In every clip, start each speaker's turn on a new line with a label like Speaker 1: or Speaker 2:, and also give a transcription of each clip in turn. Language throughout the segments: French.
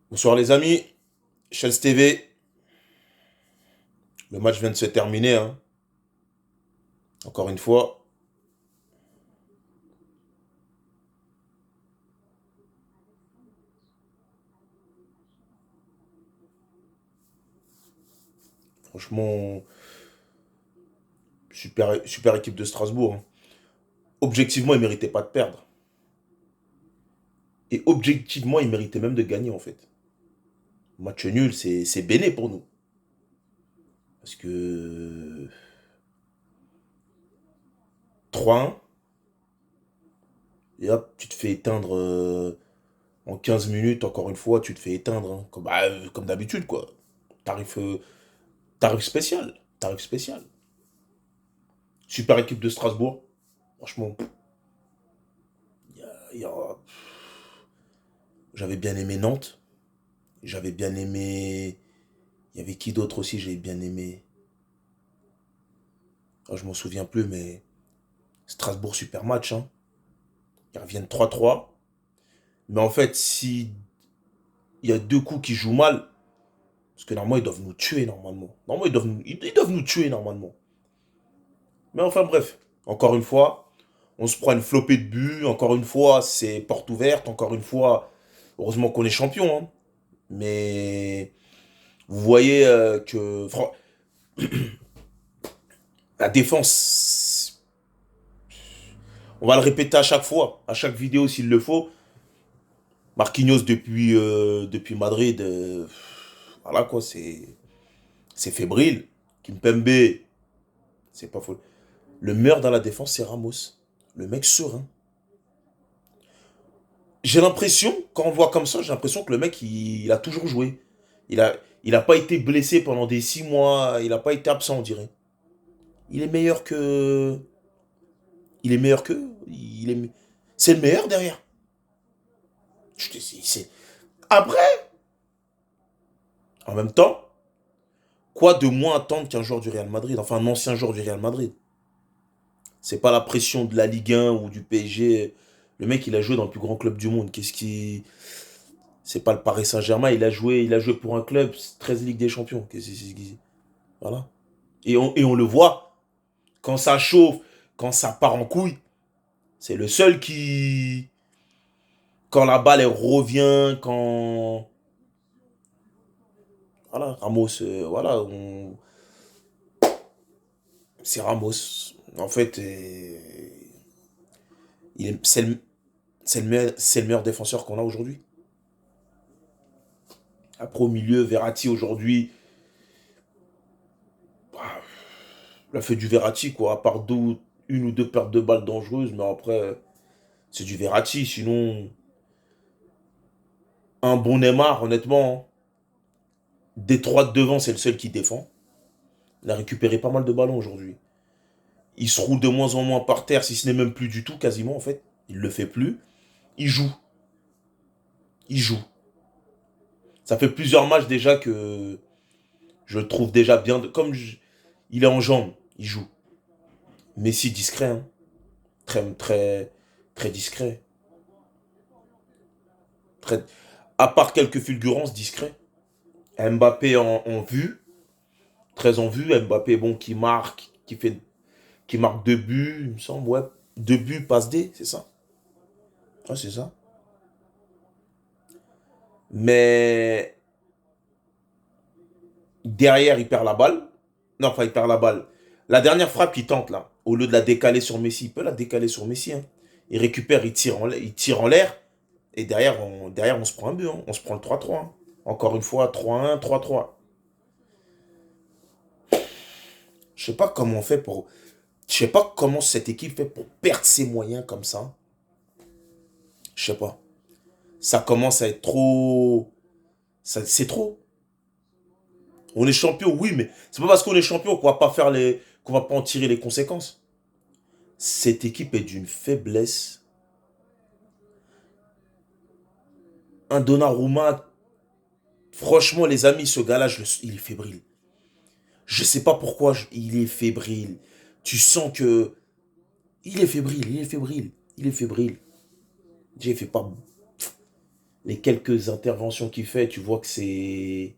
Speaker 1: Bonsoir les amis, Chels TV, le match vient de se terminer, hein. Encore une fois. Franchement, super équipe de Strasbourg, hein. Objectivement, ils ne méritaient pas de perdre. Et objectivement, ils méritaient même de gagner en fait. Match nul, c'est béné pour nous. Parce que 3-1, et hop, tu te fais éteindre en 15 minutes, encore une fois, tu te fais éteindre, hein. Comme d'habitude, quoi. Tarif, euh, tarif spécial. Tarif spécial. Super équipe de Strasbourg. Franchement, il y a- j'avais bien aimé Nantes. J'avais bien aimé. Il y avait qui d'autre aussi, j'avais bien aimé. Ah, je m'en souviens plus, mais Strasbourg, super match, hein. Ils reviennent 3-3. Mais en fait, si il y a deux coups qui jouent mal, parce que normalement, ils doivent nous tuer, normalement. Normalement, ils doivent nous tuer, normalement. Mais enfin, bref. Encore une fois, on se prend une flopée de buts. Encore une fois, c'est porte ouverte. Encore une fois, heureusement qu'on est champion, hein. Mais vous voyez la défense, on va le répéter à chaque fois, à chaque vidéo s'il le faut. Marquinhos depuis Madrid, voilà quoi, c'est fébrile. Kimpembe, c'est pas faux. Le meilleur dans la défense, c'est Ramos. Le mec serein. J'ai l'impression, quand on le voit comme ça, j'ai l'impression que le mec, il a toujours joué. Il a, il a pas été blessé pendant des 6 mois, il a pas été absent, on dirait. Il est meilleur que. Il est meilleur que. C'est le meilleur derrière. Je te dis, Après, en même temps, quoi de moins attendre qu'un joueur du Real Madrid, enfin un ancien joueur du Real Madrid. C'est pas la pression de la Ligue 1 ou du PSG. Le mec, il a joué dans le plus grand club du monde. Qu'est-ce qui. C'est pas le Paris Saint-Germain, il a joué pour un club, 13 Ligue des Champions. Voilà. Et on le voit, quand ça chauffe, quand ça part en couille, c'est le seul qui. Quand la balle elle revient, quand. Voilà, Ramos, voilà, c'est Ramos. En fait, c'est le meilleur défenseur qu'on a aujourd'hui. Après, au milieu, Verratti aujourd'hui, bah, il a fait du Verratti, quoi. À part une ou deux pertes de balles dangereuses, mais après, c'est du Verratti. Sinon, un bon Neymar, honnêtement, hein. Des trois de devant, c'est le seul qui défend. Il a récupéré pas mal de ballons aujourd'hui. Il se roule de moins en moins par terre, si ce n'est même plus du tout, quasiment, en fait. Il le fait plus. Il joue. Il joue. Ça fait plusieurs matchs déjà que je le trouve déjà bien. Il est en jambes, il joue. Messi discret, hein. Très, très, très discret. Très, à part quelques fulgurances, discret. Mbappé en vue, très en vue. Mbappé, bon, qui marque 2 buts, il me semble, ouais. 2 buts, passe D, c'est ça. Ouais, c'est ça. Mais derrière, il perd la balle. Non, enfin, il perd la balle. La dernière frappe qu'il tente, là, au lieu de la décaler sur Messi, il peut la décaler sur Messi, hein. Il récupère, il tire en l'air. Et derrière, on se prend un but, hein. On se prend le 3-3, hein. Encore une fois, 3-1, 3-3. Je sais pas comment on fait pour. Je sais pas comment cette équipe fait pour perdre ses moyens comme ça. Je sais pas. Ça commence à être trop. C'est trop. On est champion, oui, mais c'est pas parce qu'on est champion qu'on va pas en tirer les conséquences. Cette équipe est d'une faiblesse. Un Donnarumma, franchement, les amis, ce gars-là, il est fébrile. Je sais pas pourquoi il est fébrile. Tu sens que. Il est fébrile, il est fébrile, il est fébrile. J'ai fait pas. Les quelques interventions qu'il fait, tu vois que c'est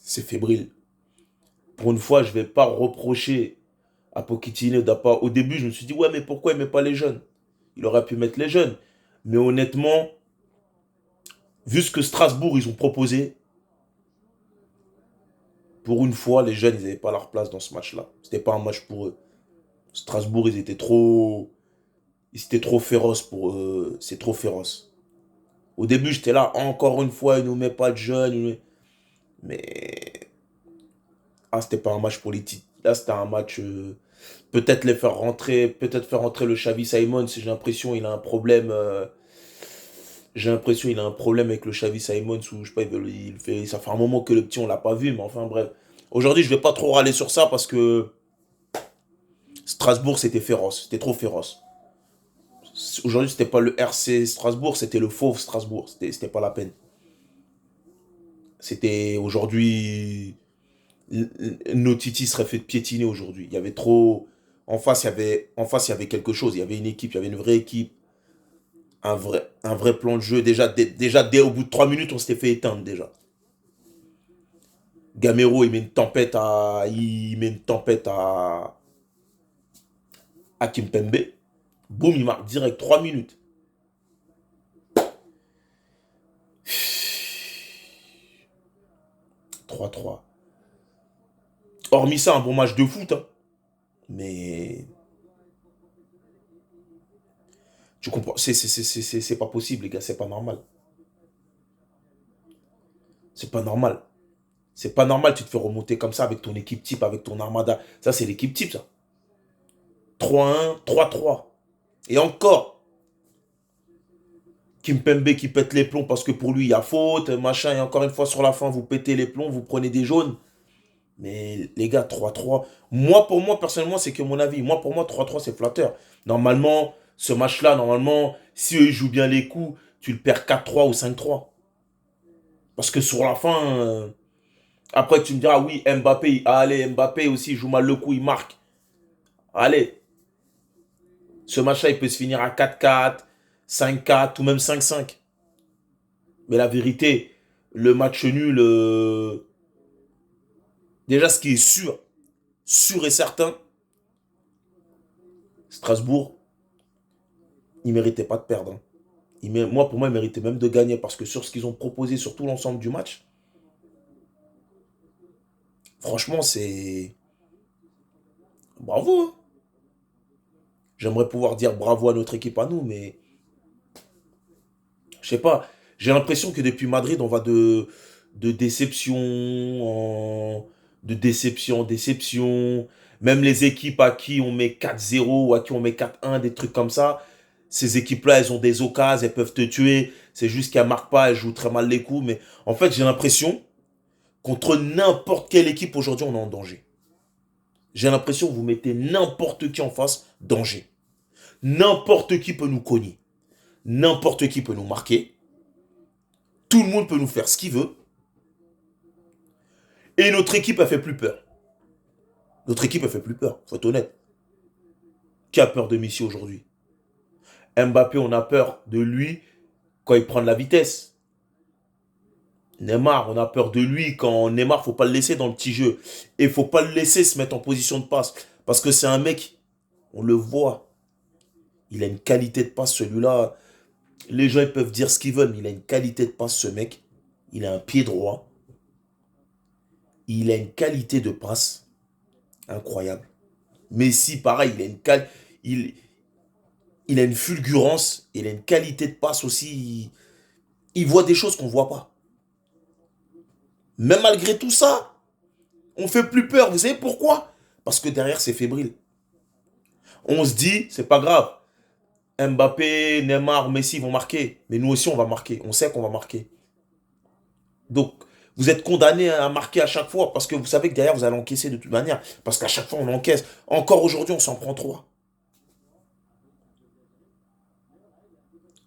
Speaker 1: fébrile. Pour une fois, je vais pas reprocher à Pochettino d'avoir... Au début, je me suis dit, ouais, mais pourquoi il met pas les jeunes? Il aurait pu mettre les jeunes. Mais honnêtement, vu ce que Strasbourg, ils ont proposé, pour une fois, les jeunes, ils n'avaient pas leur place dans ce match-là. C'était pas un match pour eux. Strasbourg, ils étaient trop... Ils étaient trop féroces pour eux. C'est trop féroce. Au début, j'étais là, encore une fois, il nous met pas de jeunes. Mais... Ah, c'était pas un match politique. Là, c'était un match... peut-être les faire rentrer, peut-être faire rentrer le Xavi Simons. J'ai l'impression qu'il a un problème. J'ai l'impression qu'il a un problème avec le Xavi Simons ou je sais pas, ça fait un moment que le petit on l'a pas vu, mais enfin bref. Aujourd'hui, je vais pas trop râler sur ça parce que Strasbourg c'était féroce, c'était trop féroce. Aujourd'hui, c'était pas le RC Strasbourg, c'était le fauve Strasbourg, c'était pas la peine. C'était aujourd'hui Notiti serait fait piétiner aujourd'hui. Il y avait trop en face il y avait quelque chose, il y avait une équipe, il y avait une vraie équipe, un vrai plan de jeu. Déjà dès au bout de 3 minutes, on s'était fait éteindre déjà. Gamero, il met une tempête à Kimpembe. Boum, il marque direct 3 minutes. 3-3. Hormis ça, un bon match de foot, hein. Mais tu comprends, c'est pas possible, les gars, c'est pas normal. C'est pas normal. C'est pas normal, tu te fais remonter comme ça avec ton équipe type, avec ton armada. Ça, c'est l'équipe type, ça. 3-1, 3-3. Et encore, Kimpembe qui pète les plombs parce que pour lui, il y a faute, machin. Et encore une fois, sur la fin, vous pétez les plombs, vous prenez des jaunes. Mais les gars, 3-3. Moi, pour moi, personnellement, c'est que mon avis. Moi, pour moi, 3-3, c'est flatteur. Normalement, ce match-là, normalement, si eux, ils jouent bien les coups, tu le perds 4-3 ou 5-3. Parce que sur la fin, après, tu me diras, oui, Mbappé, allez, Mbappé aussi, il joue mal le coup, il marque. Allez, ce match-là, il peut se finir à 4-4, 5-4 ou même 5-5. Mais la vérité, le match nul, déjà, ce qui est sûr, sûr et certain, Strasbourg, il ne méritait pas de perdre, hein. Moi, pour moi, ils méritaient même de gagner parce que sur ce qu'ils ont proposé sur tout l'ensemble du match, franchement, c'est bravo, hein. J'aimerais pouvoir dire bravo à notre équipe à nous, mais je sais pas. J'ai l'impression que depuis Madrid, on va de déception de déception en déception. Même les équipes à qui on met 4-0 ou à qui on met 4-1, des trucs comme ça, ces équipes-là, elles ont des occasions, elles peuvent te tuer. C'est juste qu'elles marquent pas, elles jouent très mal les coups. Mais en fait, j'ai l'impression, contre n'importe quelle équipe aujourd'hui, on est en danger. J'ai l'impression que vous mettez n'importe qui en face, danger. N'importe qui peut nous cogner. N'importe qui peut nous marquer. Tout le monde peut nous faire ce qu'il veut. Et notre équipe a fait plus peur. Notre équipe a fait plus peur, faut être honnête. Qui a peur de Messi aujourd'hui? Mbappé, on a peur de lui quand il prend de la vitesse. Neymar, on a peur de lui quand Neymar, faut pas le laisser dans le petit jeu. Et faut pas le laisser se mettre en position de passe. Parce que c'est un mec, on le voit. Il a une qualité de passe, celui-là. Les gens ils peuvent dire ce qu'ils veulent, mais il a une qualité de passe, ce mec. Il a un pied droit. Il a une qualité de passe incroyable. Messi, pareil, il, il a une fulgurance, il a une qualité de passe aussi. Il voit des choses qu'on ne voit pas. Mais malgré tout ça, on fait plus peur. Vous savez pourquoi? Parce que derrière, c'est fébrile. On se dit, c'est pas grave. Mbappé, Neymar, Messi vont marquer. Mais nous aussi, on va marquer. On sait qu'on va marquer. Donc, vous êtes condamné à marquer à chaque fois parce que vous savez que derrière, vous allez encaisser de toute manière. Parce qu'à chaque fois, on encaisse. Encore aujourd'hui, on s'en prend trois.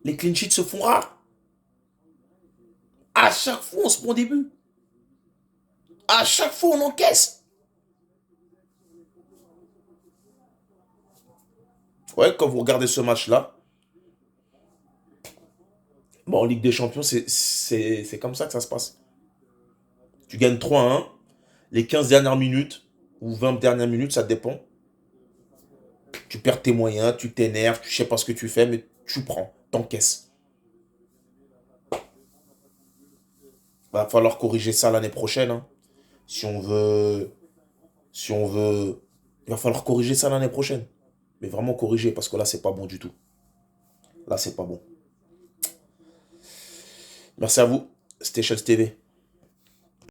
Speaker 1: Les clean sheets se font rares. À chaque fois, on se prend des buts. À chaque fois, on encaisse. Ouais, quand vous regardez ce match-là, bon, en Ligue des Champions, c'est comme ça que ça se passe. Tu gagnes 3-1, les 15 dernières minutes, ou 20 dernières minutes, ça dépend. Tu perds tes moyens, tu t'énerves, tu sais pas ce que tu fais, mais tu prends, t'encaisses. Va falloir corriger ça l'année prochaine, hein. Si on veut, si on veut, il va falloir corriger ça l'année prochaine. Mais vraiment corriger, parce que là, c'est pas bon du tout. Là, c'est pas bon. Merci à vous. C'était Chelsea TV.